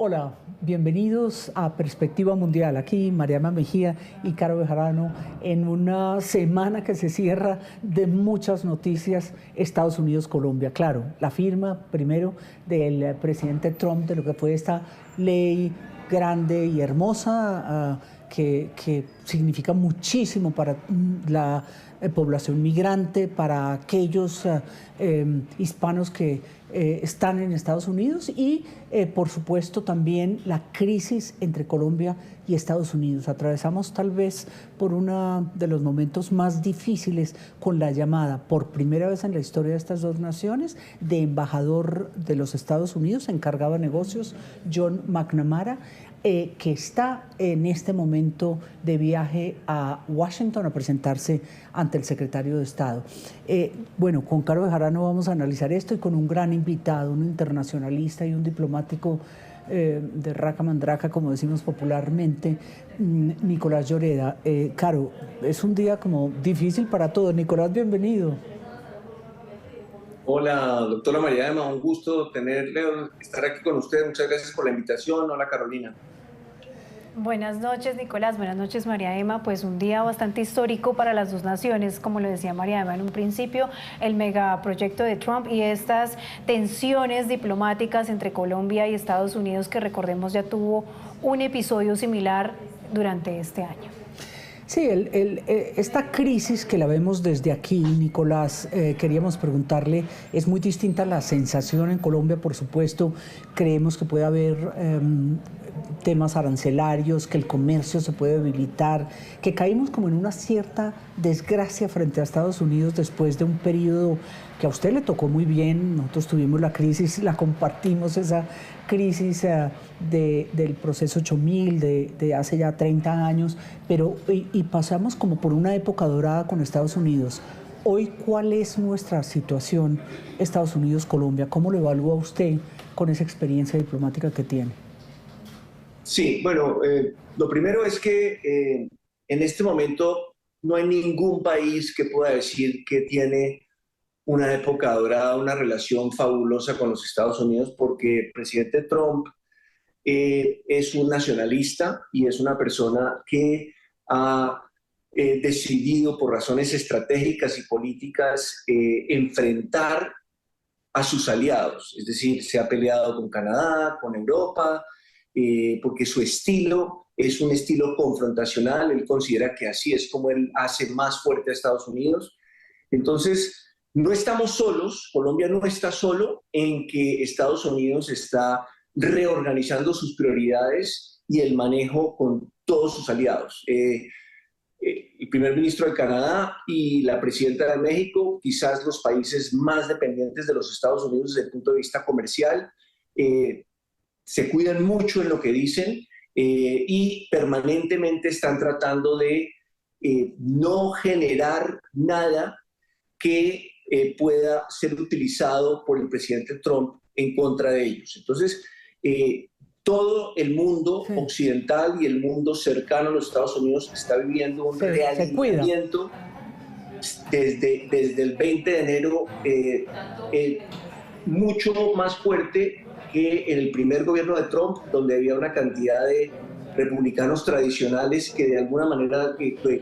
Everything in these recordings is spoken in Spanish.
Hola, bienvenidos a Perspectiva Mundial. Aquí Mariama Mejía y Caro Bejarano en una semana que se cierra de muchas noticias. Estados Unidos-Colombia. Claro, la firma primero del presidente Trump de lo que fue esta ley grande y hermosa que significa muchísimo para la población migrante, para aquellos hispanos que están en Estados Unidos y, por supuesto, también la crisis entre Colombia y Estados Unidos. Atravesamos tal vez por uno de los momentos más difíciles con la llamada, por primera vez en la historia de estas dos naciones, de embajador de los Estados Unidos, encargado de negocios, John McNamara, que está en este momento de viaje a Washington a presentarse ante el secretario de Estado. Bueno, con Caro Bejarano vamos a analizar esto y con un gran invitado, un internacionalista y un diplomático de raca mandraca, como decimos popularmente, Nicolás Lloreda. Caro, es un día como difícil para todos. Nicolás, bienvenido. Hola, doctora María Emma, un gusto estar aquí con usted. Muchas gracias por la invitación. Hola, Carolina. Buenas noches, Nicolás. Buenas noches, María Emma. Pues un día bastante histórico para las dos naciones, como lo decía María Emma en un principio, el megaproyecto de Trump y estas tensiones diplomáticas entre Colombia y Estados Unidos, que recordemos ya tuvo un episodio similar durante este año. Sí, esta crisis que la vemos desde aquí, Nicolás, queríamos preguntarle, es muy distinta la sensación en Colombia, por supuesto. Creemos que puede haber temas arancelarios, que el comercio se puede debilitar, que caímos como en una cierta desgracia frente a Estados Unidos después de un periodo que a usted le tocó muy bien. Nosotros tuvimos la crisis, la compartimos, esa crisis del proceso 8000 de hace ya 30 años, pero y pasamos como por una época dorada con Estados Unidos. Hoy, ¿cuál es nuestra situación Estados Unidos-Colombia? ¿Cómo lo evalúa usted con esa experiencia diplomática que tiene? Sí, bueno, lo primero es que en este momento no hay ningún país que pueda decir que tiene una época dorada, una relación fabulosa con los Estados Unidos, porque el presidente Trump es un nacionalista y es una persona que ha decidido por razones estratégicas y políticas enfrentar a sus aliados. Es decir, se ha peleado con Canadá, con Europa, porque su estilo es un estilo confrontacional. Él considera que así es como él hace más fuerte a Estados Unidos. Entonces, no estamos solos, Colombia no está solo en que Estados Unidos está reorganizando sus prioridades y el manejo con todos sus aliados. El primer ministro de Canadá y la presidenta de México, quizás los países más dependientes de los Estados Unidos desde el punto de vista comercial, se cuidan mucho en lo que dicen y permanentemente están tratando de no generar nada que pueda ser utilizado por el presidente Trump en contra de ellos. Entonces, todo el mundo occidental y el mundo cercano a los Estados Unidos está viviendo un realineamiento desde el 20 de enero mucho más fuerte que en el primer gobierno de Trump, donde había una cantidad de republicanos tradicionales que de alguna manera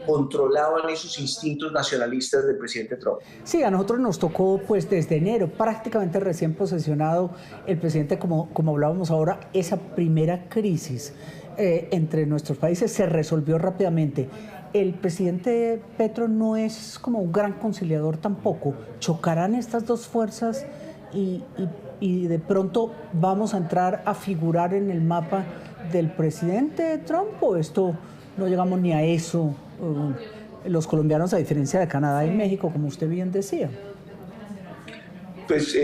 controlaban esos instintos nacionalistas del presidente Trump. Sí, a nosotros nos tocó pues desde enero, prácticamente recién posesionado el presidente, como hablábamos ahora, esa primera crisis entre nuestros países se resolvió rápidamente. El presidente Petro no es como un gran conciliador tampoco. ¿Chocarán estas dos fuerzas y de pronto vamos a entrar a figurar en el mapa del presidente Trump, o esto no llegamos ni a eso los colombianos, a diferencia de Canadá y México, como usted bien decía? Pues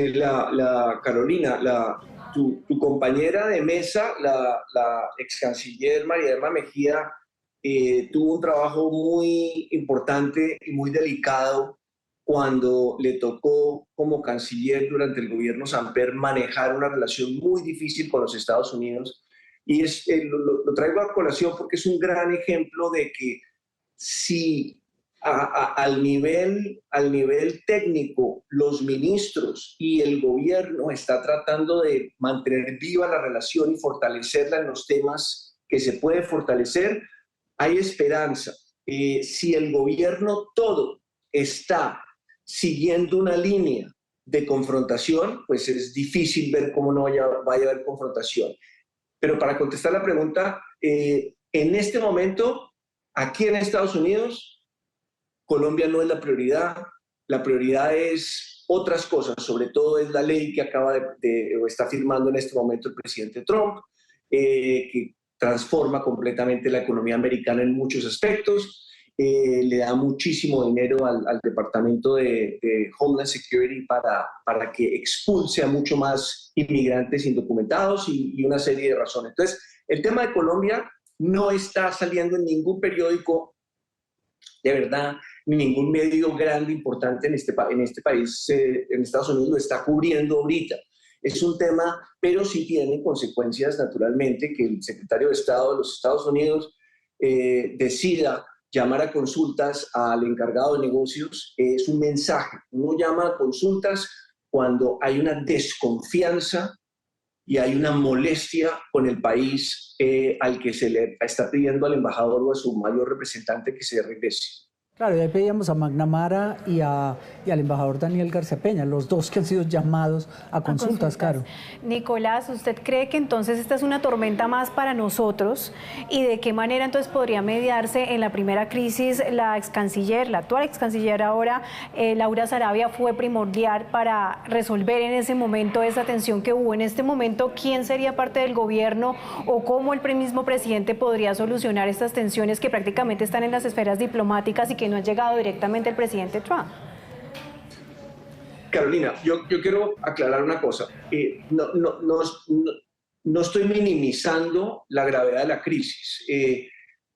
Carolina, tu compañera de mesa, la ex canciller María Emma Mejía, tuvo un trabajo muy importante y muy delicado cuando le tocó como canciller durante el gobierno Samper manejar una relación muy difícil con los Estados Unidos. Y lo traigo a colación porque es un gran ejemplo de que si al nivel técnico, los ministros y el gobierno está tratando de mantener viva la relación y fortalecerla en los temas que se puede fortalecer. Hay esperanza. Si el gobierno todo está siguiendo una línea de confrontación, pues es difícil ver cómo no vaya a haber confrontación. Pero para contestar la pregunta, en este momento, aquí en Estados Unidos, Colombia no es la prioridad es otras cosas, sobre todo es la ley que o está firmando en este momento el presidente Trump, que transforma completamente la economía americana en muchos aspectos, le da muchísimo dinero al Departamento de Homeland Security para que expulse a mucho más inmigrantes indocumentados y una serie de razones. Entonces, el tema de Colombia no está saliendo en ningún periódico, de verdad, ningún medio grande, importante en este país, en Estados Unidos, lo está cubriendo ahorita. Es un tema, pero sí tiene consecuencias, naturalmente, que el secretario de Estado de los Estados Unidos decida llamar a consultas al encargado de negocios. Es un mensaje. Uno llama a consultas cuando hay una desconfianza y hay una molestia con el país al que se le está pidiendo al embajador o a su mayor representante que se regrese. Claro, y ahí pedíamos a McNamara y al embajador Daniel García Peña, los dos que han sido llamados a consultas, claro. Nicolás, ¿usted cree que entonces esta es una tormenta más para nosotros? ¿Y de qué manera entonces podría mediarse en la primera crisis? La actual ex canciller ahora, Laura Sarabia, fue primordial para resolver en ese momento esa tensión que hubo. En este momento, ¿quién sería parte del gobierno o cómo el mismo presidente podría solucionar estas tensiones que prácticamente están en las esferas diplomáticas y que no ha llegado directamente el presidente Trump? Carolina, yo quiero aclarar una cosa. No estoy minimizando la gravedad de la crisis,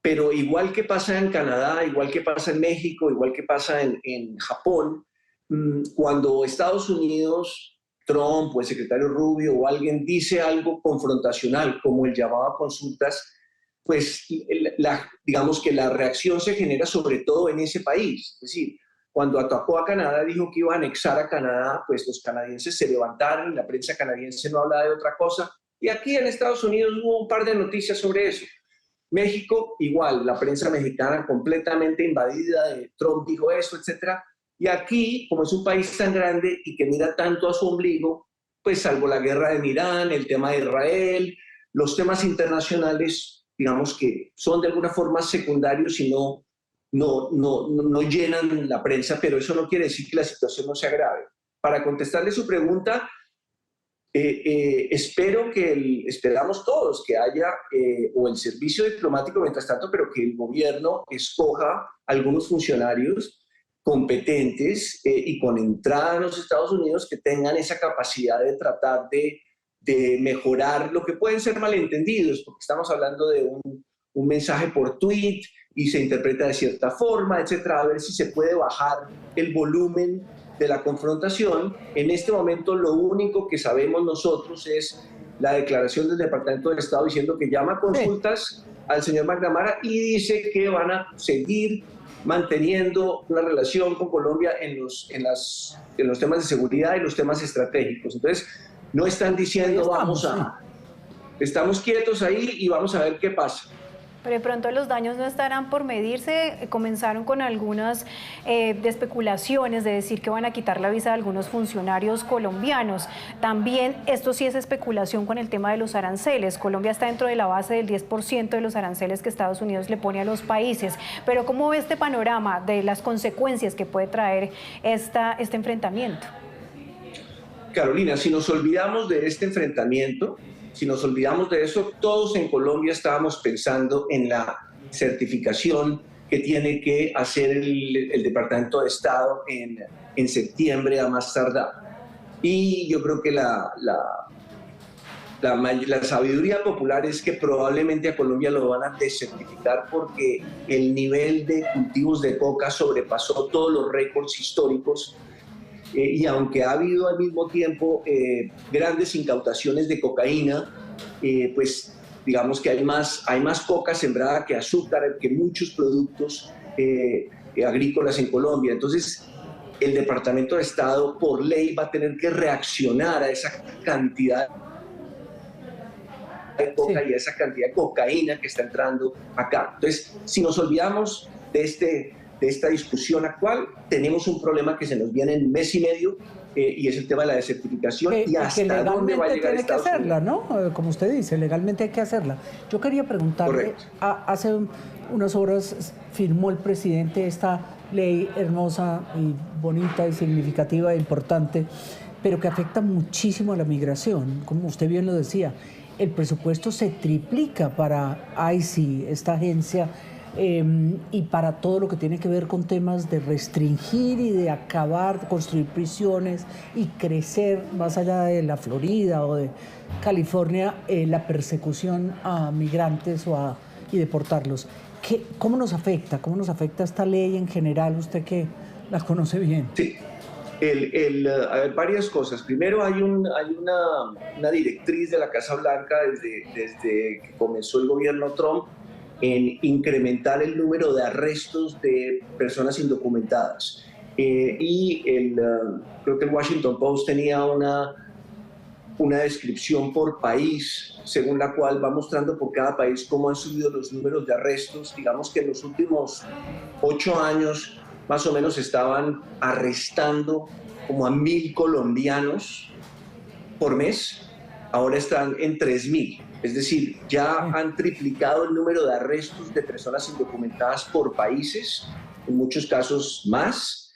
pero igual que pasa en Canadá, igual que pasa en México, igual que pasa en Japón, cuando Estados Unidos, Trump o el secretario Rubio o alguien dice algo confrontacional, como el llamado a consultas, pues digamos que la reacción se genera sobre todo en ese país. Es decir, cuando atacó a Canadá, dijo que iba a anexar a Canadá, pues los canadienses se levantaron, la prensa canadiense no hablaba de otra cosa, y aquí en Estados Unidos hubo un par de noticias sobre eso. México, igual, la prensa mexicana completamente invadida, Trump dijo eso, etc. Y aquí, como es un país tan grande y que mira tanto a su ombligo, pues salvo la guerra en Irán, el tema de Israel, los temas internacionales, digamos que son de alguna forma secundarios y no llenan la prensa, pero eso no quiere decir que la situación no sea grave. Para contestarle su pregunta, esperamos todos que haya o el servicio diplomático mientras tanto, pero que el gobierno escoja algunos funcionarios competentes y con entrada en los Estados Unidos que tengan esa capacidad de tratar de mejorar lo que pueden ser malentendidos, porque estamos hablando de un mensaje por tweet y se interpreta de cierta forma, etcétera, a ver si se puede bajar el volumen de la confrontación. En este momento lo único que sabemos nosotros es la declaración del Departamento de Estado diciendo que llama a consultas al señor McNamara y dice que van a seguir manteniendo una relación con Colombia en los temas de seguridad y los temas estratégicos. Entonces, no están diciendo estamos quietos ahí y vamos a ver qué pasa. Pero de pronto los daños no estarán por medirse. Comenzaron con algunas de especulaciones de decir que van a quitar la visa de algunos funcionarios colombianos. También esto sí es especulación con el tema de los aranceles. Colombia está dentro de la base del 10% de los aranceles que Estados Unidos le pone a los países. Pero ¿cómo ve este panorama de las consecuencias que puede traer este enfrentamiento? Carolina, si nos olvidamos de este enfrentamiento, si nos olvidamos de eso, todos en Colombia estábamos pensando en la certificación que tiene que hacer el Departamento de Estado en septiembre a más tardar. Y yo creo que la sabiduría popular es que probablemente a Colombia lo van a desertificar porque el nivel de cultivos de coca sobrepasó todos los récords históricos. Y aunque ha habido al mismo tiempo grandes incautaciones de cocaína, pues digamos que hay más coca sembrada que azúcar, que muchos productos agrícolas en Colombia. Entonces, el Departamento de Estado, por ley, va a tener que reaccionar a esa cantidad de coca y a esa cantidad de cocaína que está entrando acá. Entonces, si nos olvidamos de esta discusión actual, tenemos un problema que se nos viene en mes y medio, y es el tema de la desertificación y hasta dónde va a llegar Estados Unidos. Tiene que hacerla, ¿no? Como usted dice, legalmente hay que hacerla. Yo quería preguntarle, hace unas horas firmó el presidente esta ley hermosa y bonita y significativa e importante, pero que afecta muchísimo a la migración, como usted bien lo decía. El presupuesto se triplica para ICE, esta agencia, y para todo lo que tiene que ver con temas de restringir y de acabar, construir prisiones y crecer más allá de la Florida o de California, la persecución a migrantes y deportarlos. ¿Cómo nos afecta? ¿Cómo nos afecta esta ley en general? Usted que la conoce bien. Sí. A ver, varias cosas. Primero, hay una directriz de la Casa Blanca desde que comenzó el gobierno Trump en incrementar el número de arrestos de personas indocumentadas. Creo que el Washington Post tenía una descripción por país, según la cual va mostrando por cada país cómo han subido los números de arrestos. Digamos que en los últimos 8 años más o menos estaban arrestando como a 1.000 colombianos por mes, ahora están en 3.000. Es decir, ya han triplicado el número de arrestos de personas indocumentadas por países, en muchos casos más,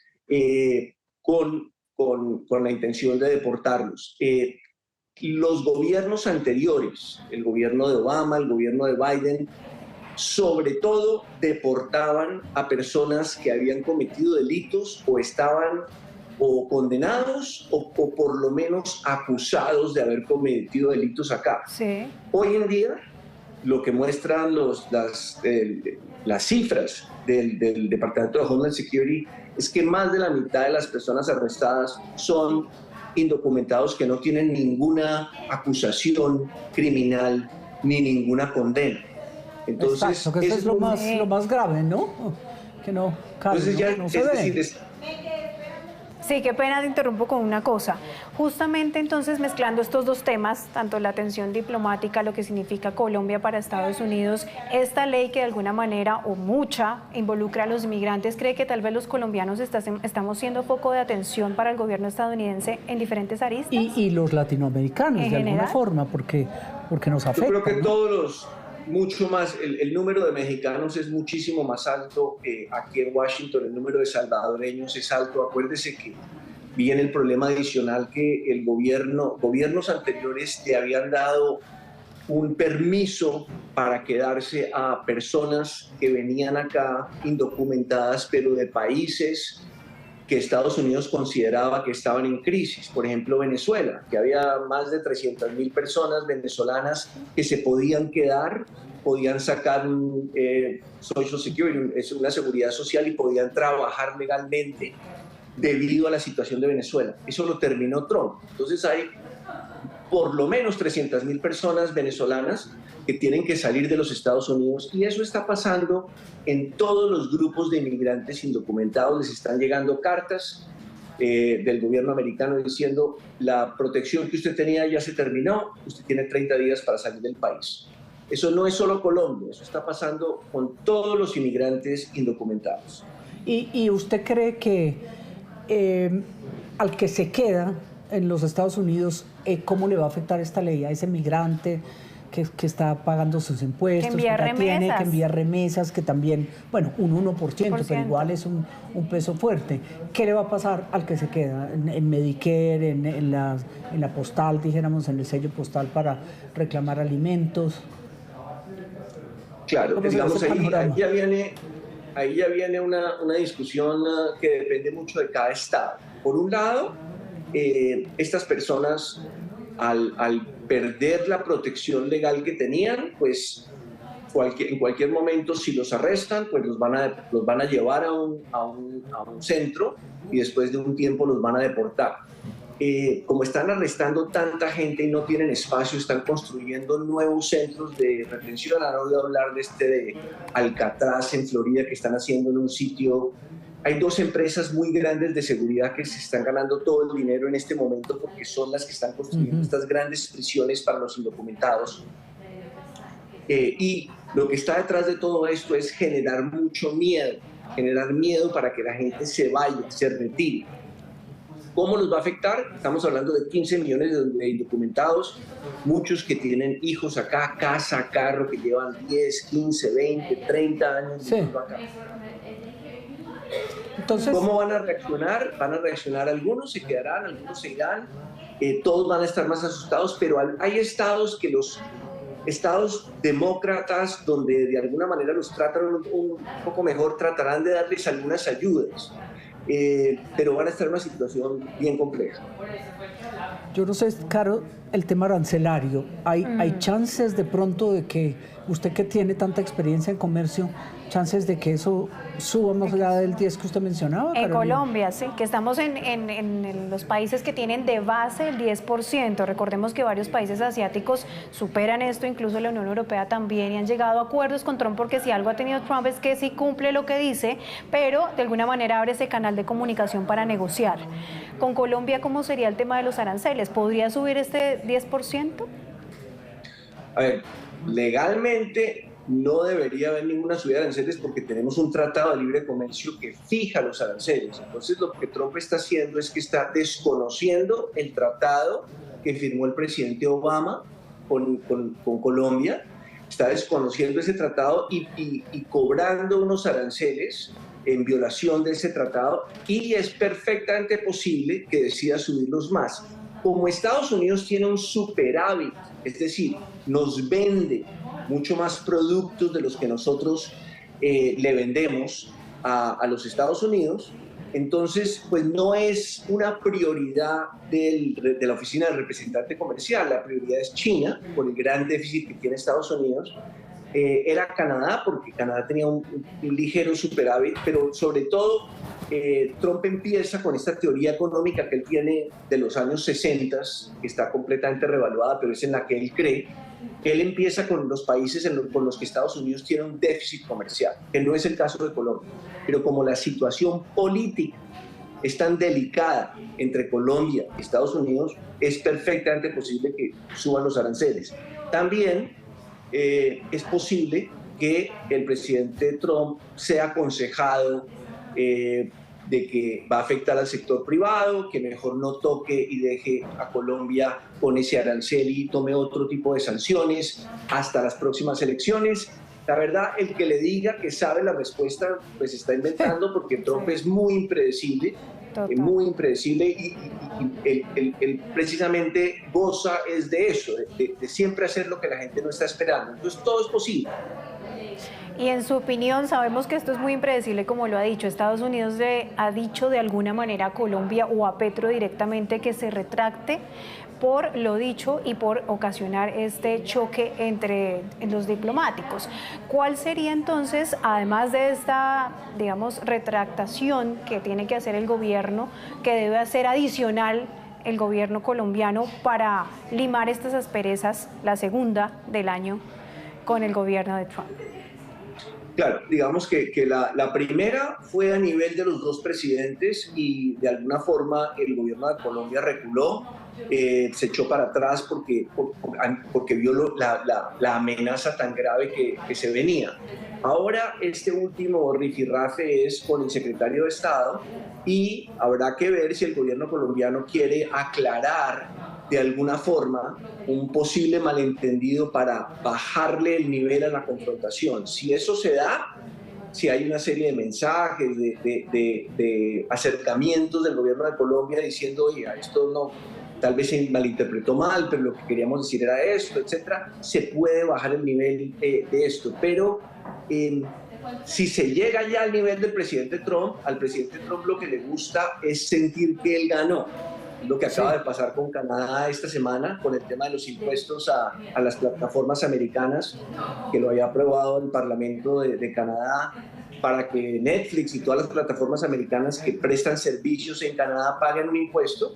con la intención de deportarlos. Los gobiernos anteriores, el gobierno de Obama, el gobierno de Biden, sobre todo deportaban a personas que habían cometido delitos o estaban o condenados o por lo menos acusados de haber cometido delitos acá. Sí. Hoy en día, lo que muestran las cifras del Departamento de Homeland Security es que más de la mitad de las personas arrestadas son indocumentados que no tienen ninguna acusación criminal ni ninguna condena. Entonces, exacto, que eso es lo más grave, ¿no? Que no, entonces ya, no se ve. Sí, qué pena, te interrumpo con una cosa. Justamente entonces mezclando estos dos temas, tanto la tensión diplomática, lo que significa Colombia para Estados Unidos, esta ley que de alguna manera o mucha involucra a los inmigrantes, ¿cree que tal vez los colombianos estamos siendo foco de atención para el gobierno estadounidense en diferentes aristas? Y los latinoamericanos, de alguna forma, porque nos afecta. Yo creo que ¿no? todos mucho más, el número de mexicanos es muchísimo más alto aquí en Washington, el número de salvadoreños es alto. Acuérdese que viene el problema adicional que gobiernos anteriores le habían dado un permiso para quedarse a personas que venían acá indocumentadas, pero de países que Estados Unidos consideraba que estaban en crisis. Por ejemplo, Venezuela, que había más de 300.000 personas venezolanas que se podían quedar, podían sacar un Social Security, es una seguridad social, y podían trabajar legalmente debido a la situación de Venezuela. Eso lo terminó Trump. Entonces hay por lo menos 300.000 personas venezolanas que tienen que salir de los Estados Unidos, y eso está pasando en todos los grupos de inmigrantes indocumentados. Les están llegando cartas del gobierno americano diciendo: la protección que usted tenía ya se terminó, usted tiene 30 días para salir del país. Eso no es solo Colombia, eso está pasando con todos los inmigrantes indocumentados. ¿Y usted cree que al que se queda en los Estados Unidos, cómo le va a afectar esta ley a ese migrante que está pagando sus impuestos, que tiene que enviar remesas, que también, bueno, un 1%, pero igual es un peso fuerte? ¿Qué le va a pasar al que se queda en Medicare, en la postal, dijéramos, en el sello postal para reclamar alimentos? Claro, digamos, ahí ya viene una discusión que depende mucho de cada estado. Por un lado, estas personas, al perder la protección legal que tenían, pues en cualquier momento, si los arrestan, pues los van a llevar a un centro, y después de un tiempo los van a deportar. como están arrestando tanta gente y no tienen espacio, están construyendo nuevos centros de retención. Ahora voy a hablar de Alcatraz en Florida, que están haciendo en un sitio. Hay dos empresas muy grandes de seguridad que se están ganando todo el dinero en este momento porque son las que están construyendo estas grandes prisiones para los indocumentados. Y lo que está detrás de todo esto es generar mucho miedo, generar miedo para que la gente se vaya, se retire. ¿Cómo nos va a afectar? Estamos hablando de 15 millones de indocumentados, muchos que tienen hijos acá, casa, carro, que llevan 10, 15, 20, 30 años viviendo acá. Entonces, ¿cómo van a reaccionar? Van a reaccionar, algunos se quedarán, algunos se irán, todos van a estar más asustados, pero hay estados que los estados demócratas, donde de alguna manera los tratan un poco mejor, tratarán de darles algunas ayudas. Pero van a estar en una situación bien compleja. Yo no sé, Caro, el tema arancelario. ¿Hay chances de pronto de que usted, que tiene tanta experiencia en comercio, chances de que eso suba más allá del 10 que usted mencionaba, En Carolina? Colombia, sí, que estamos en los países que tienen de base el 10%. Recordemos que varios países asiáticos superan esto, incluso la Unión Europea también, y han llegado a acuerdos con Trump, porque si algo ha tenido Trump es que sí cumple lo que dice, pero de alguna manera abre ese canal de comunicación para negociar. Con Colombia, ¿cómo sería el tema de los aranceles? ¿Podría subir este 10%? A ver, legalmente no debería haber ninguna subida de aranceles porque tenemos un tratado de libre comercio que fija los aranceles. Entonces lo que Trump está haciendo es que está desconociendo el tratado que firmó el presidente Obama con Colombia, está desconociendo ese tratado y cobrando unos aranceles en violación de ese tratado, y es perfectamente posible que decida subirlos más. Como Estados Unidos tiene un superávit, es decir, nos vende mucho más productos de los que nosotros le vendemos a los Estados Unidos, entonces pues no es una prioridad de la oficina del representante comercial. La prioridad es China, por el gran déficit que tiene Estados Unidos. Era Canadá, porque Canadá tenía un ligero superávit, pero sobre todo Trump empieza con esta teoría económica que él tiene de los años 60, que está completamente revaluada, pero es en la que él cree. Él empieza con los países con los que Estados Unidos tiene un déficit comercial, que no es el caso de Colombia. Pero como la situación política es tan delicada entre Colombia y Estados Unidos, es perfectamente posible que suban los aranceles. También es posible que el presidente Trump sea aconsejado de que va a afectar al sector privado, que mejor no toque y deje a Colombia con ese arancel y tome otro tipo de sanciones hasta las próximas elecciones. La verdad, el que le diga que sabe la respuesta, pues está inventando, porque Trump es muy impredecible, y él precisamente goza es de eso, de siempre hacer lo que la gente no está esperando. Entonces todo es posible. Y en su opinión, sabemos que esto es muy impredecible, como lo ha dicho. Estados Unidos ha dicho de alguna manera a Colombia o a Petro directamente que se retracte por lo dicho y por ocasionar este choque entre los diplomáticos. ¿Cuál sería entonces, además de esta, digamos, retractación que tiene que hacer el gobierno, que debe hacer adicional el gobierno colombiano para limar estas asperezas, la segunda del año con el gobierno de Trump? Claro, digamos que la primera fue a nivel de los dos presidentes y de alguna forma el gobierno de Colombia reculó, se echó para atrás porque vio la amenaza tan grave que se venía. Ahora este último rifirrafe es con el secretario de Estado y habrá que ver si el gobierno colombiano quiere aclarar de alguna forma un posible malentendido para bajarle el nivel a la confrontación. Si eso se da, si hay una serie de mensajes, de acercamientos del gobierno de Colombia diciendo, oye, esto no, tal vez se malinterpretó mal, pero lo que queríamos decir era esto, etcétera, se puede bajar el nivel de esto. Pero si se llega ya al nivel del presidente Trump, al presidente Trump lo que le gusta es sentir que él ganó. Lo que acaba de pasar con Canadá esta semana, con el tema de los impuestos a las plataformas americanas, que lo había aprobado el Parlamento de Canadá, para que Netflix y todas las plataformas americanas que prestan servicios en Canadá paguen un impuesto.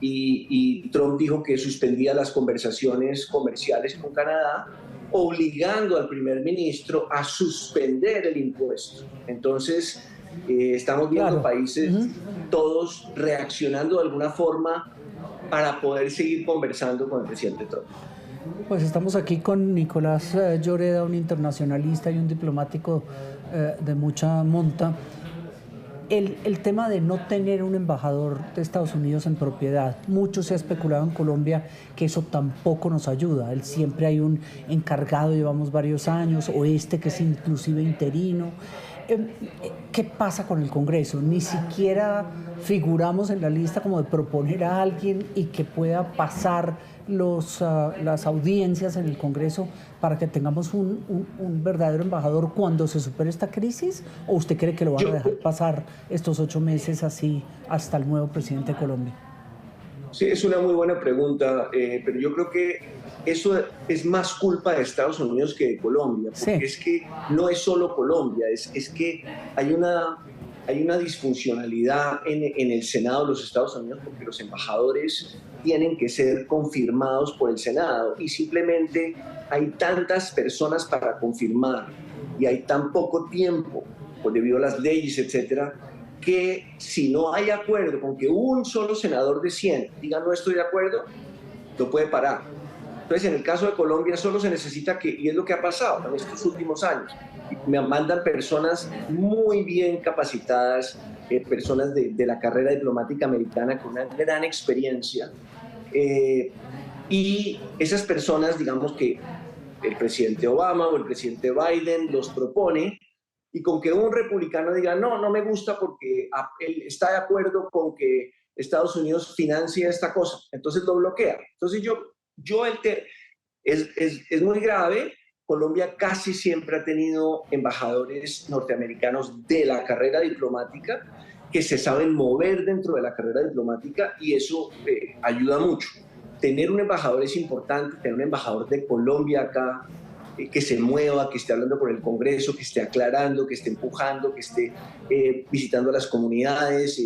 y Trump dijo que suspendía las conversaciones comerciales con Canadá, obligando al primer ministro a suspender el impuesto. Entonces, estamos viendo países todos reaccionando de alguna forma para poder seguir conversando con el presidente Trump. Pues estamos aquí con Nicolás Lloreda, un internacionalista y un diplomático de mucha monta. El tema de no tener un embajador de Estados Unidos en propiedad, mucho se ha especulado en Colombia que eso tampoco nos ayuda. Siempre hay un encargado, llevamos varios años, o que es inclusive interino. ¿Qué pasa con el Congreso? Ni siquiera figuramos en la lista como de proponer a alguien y que pueda pasar las audiencias en el Congreso para que tengamos un verdadero embajador cuando se supere esta crisis. ¿O usted cree que lo van a dejar pasar estos 8 meses así hasta el nuevo presidente de Colombia? Sí, es una muy buena pregunta, pero yo creo que eso es más culpa de Estados Unidos que de Colombia, porque es que no es solo Colombia, es que hay una disfuncionalidad en el Senado de los Estados Unidos, porque los embajadores tienen que ser confirmados por el Senado y simplemente hay tantas personas para confirmar y hay tan poco tiempo, pues debido a las leyes, etcétera, que si no hay acuerdo con que un solo senador de 100 diga no estoy de acuerdo, lo puede parar. Entonces, en el caso de Colombia solo se necesita que, y es lo que ha pasado en estos últimos años, me mandan personas muy bien capacitadas, personas de la carrera diplomática americana con una gran experiencia, y esas personas, digamos que el presidente Obama o el presidente Biden los propone, y con que un republicano diga no me gusta porque él está de acuerdo con que Estados Unidos financie esta cosa, entonces lo bloquea. Entonces es muy grave. Colombia casi siempre ha tenido embajadores norteamericanos de la carrera diplomática que se saben mover dentro de la carrera diplomática y eso ayuda mucho. Tener un embajador es importante, tener un embajador de Colombia acá, que se mueva, que esté hablando con el Congreso, que esté aclarando, que esté empujando, que esté visitando las comunidades,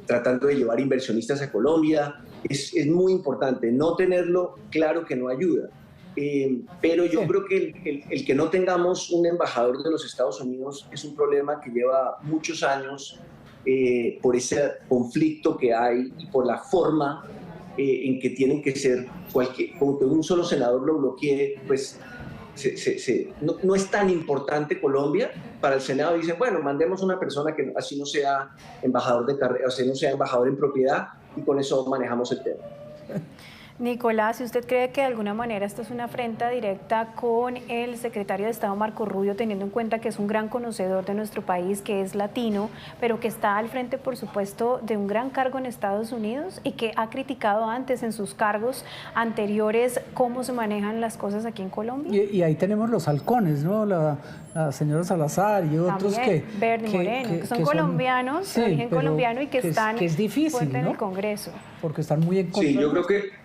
tratando de llevar inversionistas a Colombia. Es muy importante. No tenerlo, claro que no ayuda. Pero yo creo que el que no tengamos un embajador de los Estados Unidos es un problema que lleva muchos años por ese conflicto que hay y por la forma en que tienen que ser, como que un solo senador lo bloquee, pues no es tan importante Colombia. Para el Senado dicen, bueno, mandemos una persona que así no sea embajador de carrera, o sea, no sea embajador en propiedad, y con eso manejamos el tema. Nicolás, si usted cree que de alguna manera esto es una afrenta directa con el secretario de Estado Marco Rubio, teniendo en cuenta que es un gran conocedor de nuestro país, que es latino, pero que está al frente, por supuesto, de un gran cargo en Estados Unidos y que ha criticado antes en sus cargos anteriores cómo se manejan las cosas aquí en Colombia? Y ahí tenemos los halcones, ¿no? La señora Salazar y otros también, Bernie Moreno, que son colombianos, de origen colombiano y que están es difícil, ¿no? En el Congreso. Porque están muy en contra. Sí, yo creo que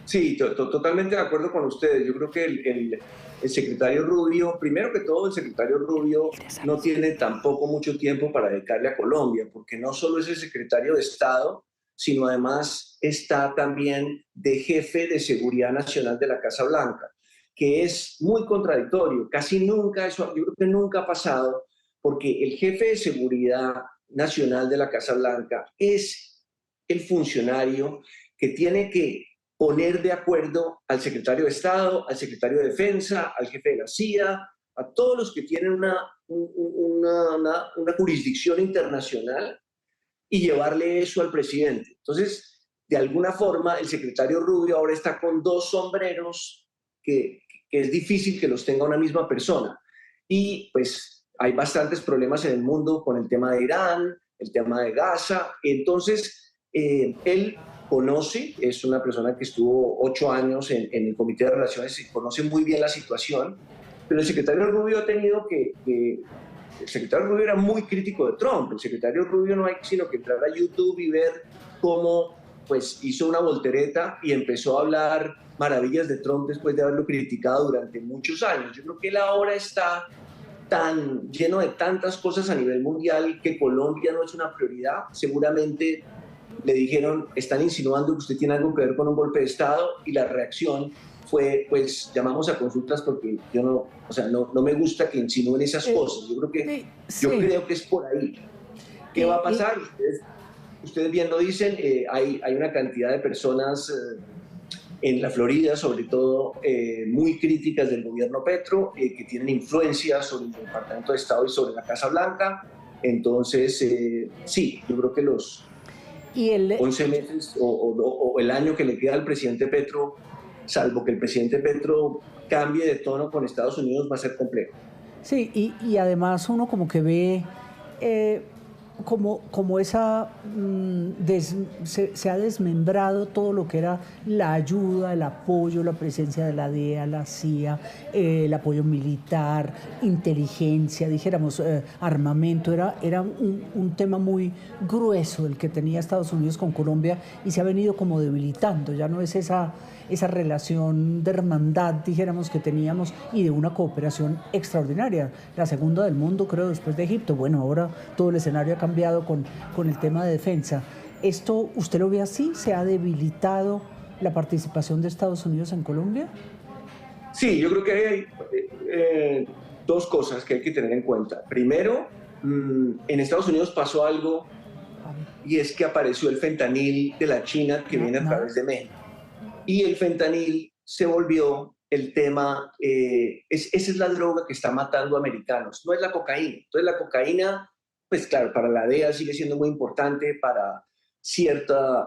sí, totalmente de acuerdo con ustedes. Yo creo que el secretario Rubio, primero que todo, el secretario Rubio no tiene tampoco mucho tiempo para dedicarle a Colombia, porque no solo es el secretario de Estado, sino además está también de jefe de Seguridad Nacional de la Casa Blanca, que es muy contradictorio. Casi nunca, eso yo creo que nunca ha pasado, porque el jefe de Seguridad Nacional de la Casa Blanca es el funcionario que tiene que poner de acuerdo al secretario de Estado, al secretario de Defensa, al jefe de la CIA, a todos los que tienen una jurisdicción internacional y llevarle eso al presidente. Entonces, de alguna forma, el secretario Rubio ahora está con dos sombreros que es difícil que los tenga una misma persona. Y pues hay bastantes problemas en el mundo con el tema de Irán, el tema de Gaza. Entonces, él conoce, es una persona que estuvo 8 años en el Comité de Relaciones y conoce muy bien la situación, pero el secretario Rubio ha tenido el secretario Rubio era muy crítico de Trump. El secretario Rubio no hay sino que entrar a YouTube y ver cómo pues, hizo una voltereta y empezó a hablar maravillas de Trump después de haberlo criticado durante muchos años. Yo creo que él ahora está tan lleno de tantas cosas a nivel mundial que Colombia no es una prioridad. Seguramente le dijeron, están insinuando que usted tiene algo que ver con un golpe de Estado, y la reacción fue, pues, llamamos a consultas porque yo no, o sea, no me gusta que insinúen esas cosas. Yo creo que es por ahí. ¿Qué va a pasar? Ustedes bien lo dicen, hay una cantidad de personas en la Florida, sobre todo, muy críticas del gobierno Petro, que tienen influencia sobre el Departamento de Estado y sobre la Casa Blanca. Entonces, sí, yo creo que los 11 meses o el año que le queda al presidente Petro, salvo que el presidente Petro cambie de tono con Estados Unidos, va a ser complejo. Sí, y además uno como que ve como esa se ha desmembrado todo lo que era la ayuda, el apoyo, la presencia de la DEA, la CIA, el apoyo militar, inteligencia, dijéramos, armamento. Era un tema muy grueso el que tenía Estados Unidos con Colombia, y se ha venido como debilitando. Ya no es esa relación de hermandad, dijéramos, que teníamos, y de una cooperación extraordinaria, la segunda del mundo, creo, después de Egipto. Bueno, ahora todo el escenario ha cambiado con el tema de defensa. ¿Esto usted lo ve así? ¿Se ha debilitado la participación de Estados Unidos en Colombia? Sí, yo creo que hay dos cosas que hay que tener en cuenta. Primero, en Estados Unidos pasó algo, y es que apareció el fentanil de la China que viene a través de México. Y el fentanil se volvió el tema, esa es la droga que está matando a americanos, no es la cocaína. Entonces la cocaína, pues claro, para la DEA sigue siendo muy importante, para ciertos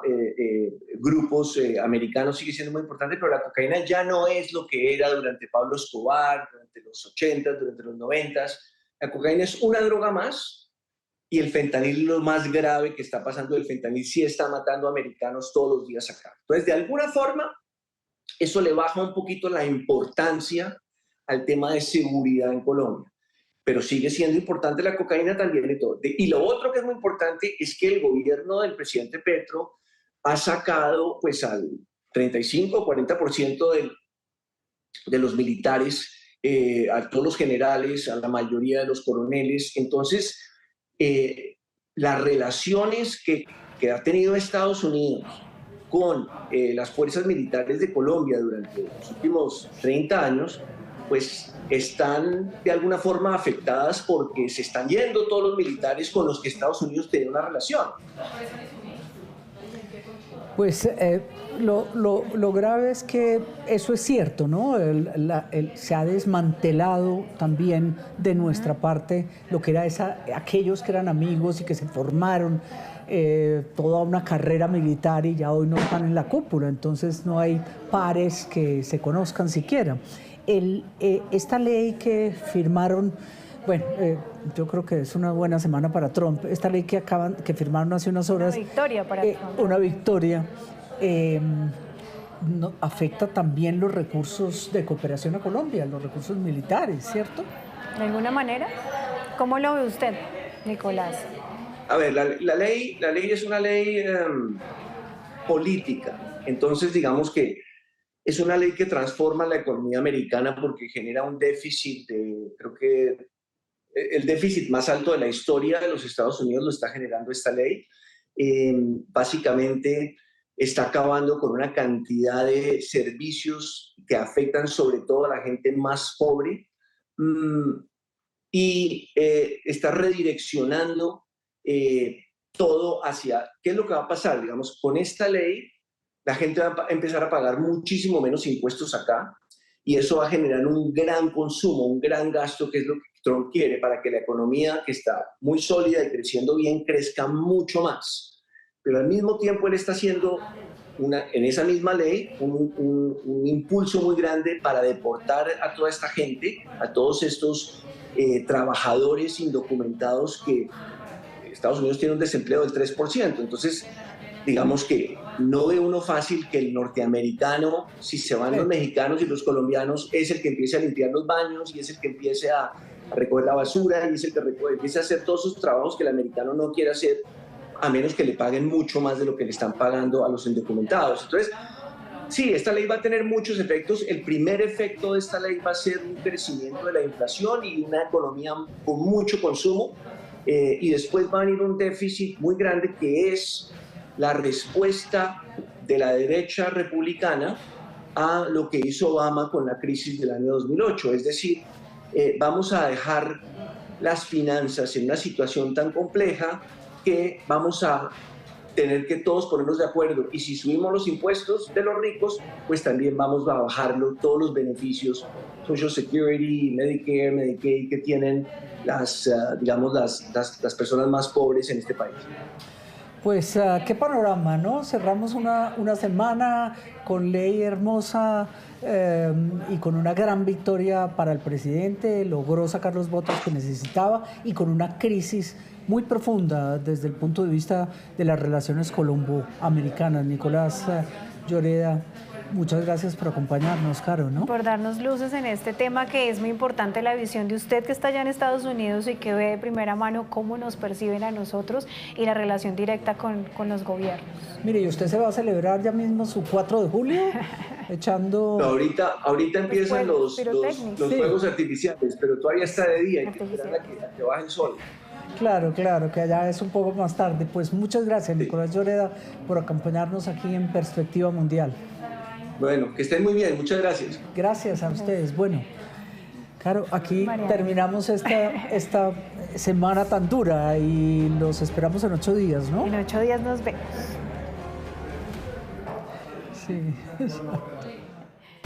grupos americanos sigue siendo muy importante, pero la cocaína ya no es lo que era durante Pablo Escobar, durante los 80, durante los 90. La cocaína es una droga más, y el fentanil es lo más grave que está pasando. El fentanil sí está matando a americanos todos los días acá. Entonces, de alguna forma, eso le baja un poquito la importancia al tema de seguridad en Colombia. Pero sigue siendo importante la cocaína también y todo. Y lo otro que es muy importante es que el gobierno del presidente Petro ha sacado pues al 35 o 40% de los militares, a todos los generales, a la mayoría de los coroneles. Entonces, las relaciones que ha tenido Estados Unidos con las fuerzas militares de Colombia durante los últimos 30 años, pues están de alguna forma afectadas porque se están yendo todos los militares con los que Estados Unidos tenía una relación. Pues lo grave es que eso es cierto, ¿no? Se ha desmantelado también de nuestra parte lo que era aquellos que eran amigos y que se formaron toda una carrera militar, y ya hoy no están en la cúpula. Entonces no hay pares que se conozcan siquiera. Esta ley que firmaron, bueno, yo creo que es una buena semana para Trump. Esta ley que firmaron hace unas horas. Una victoria para Trump. Una victoria. Afecta también los recursos de cooperación a Colombia, los recursos militares, ¿cierto? ¿De alguna manera? ¿Cómo lo ve usted, Nicolás? A ver, la ley es una ley política. Entonces, digamos que es una ley que transforma la economía americana porque genera un déficit creo que el déficit más alto de la historia de los Estados Unidos lo está generando esta ley. Básicamente está acabando con una cantidad de servicios que afectan sobre todo a la gente más pobre, y está redireccionando todo hacia qué es lo que va a pasar. Digamos, con esta ley la gente va a empezar a pagar muchísimo menos impuestos acá, y eso va a generar un gran consumo, un gran gasto, que es lo que Trump quiere para que la economía, que está muy sólida y creciendo bien, crezca mucho más. Pero al mismo tiempo él está haciendo en esa misma ley un impulso muy grande para deportar a toda esta gente, a todos estos trabajadores indocumentados, que Estados Unidos tiene un desempleo del 3%. Entonces, digamos que no ve uno fácil que el norteamericano, si se van los mexicanos y los colombianos, es el que empiece a limpiar los baños, y es el que empiece a recoger la basura, y es el que empiece a hacer todos esos trabajos que el americano no quiere hacer, a menos que le paguen mucho más de lo que le están pagando a los indocumentados. Entonces, sí, esta ley va a tener muchos efectos. El primer efecto de esta ley va a ser un crecimiento de la inflación y una economía con mucho consumo, y después va a venir un déficit muy grande, que es la respuesta de la derecha republicana a lo que hizo Obama con la crisis del año 2008. Es decir, vamos a dejar las finanzas en una situación tan compleja que vamos a tener que todos ponernos de acuerdo, y si subimos los impuestos de los ricos, pues también vamos a bajarlo, todos los beneficios, Social Security, Medicare, Medicaid, que tienen digamos, las personas más pobres en este país. Pues qué panorama, ¿no? Cerramos una semana con ley hermosa y con una gran victoria para el presidente, logró sacar los votos que necesitaba y con una crisis muy profunda desde el punto de vista de las relaciones colombo-americanas. Nicolás Lloreda, muchas gracias por acompañarnos, Caro, ¿no? Por darnos luces en este tema, que es muy importante la visión de usted, que está allá en Estados Unidos y que ve de primera mano cómo nos perciben a nosotros y la relación directa con los gobiernos. Mire, ¿y usted se va a celebrar ya mismo su 4 de julio? Echando... No, ahorita empiezan los fuegos artificiales, pero todavía está de día, hay que esperar a que baje el sol. Claro, que allá es un poco más tarde. Pues muchas gracias, Nicolás Lloreda, por acompañarnos aquí en Perspectiva Mundial. Bueno, que estén muy bien, muchas gracias. Gracias a ustedes. Bueno, claro, aquí terminamos esta semana tan dura y los esperamos en 8 días, ¿no? En 8 días nos vemos. Sí.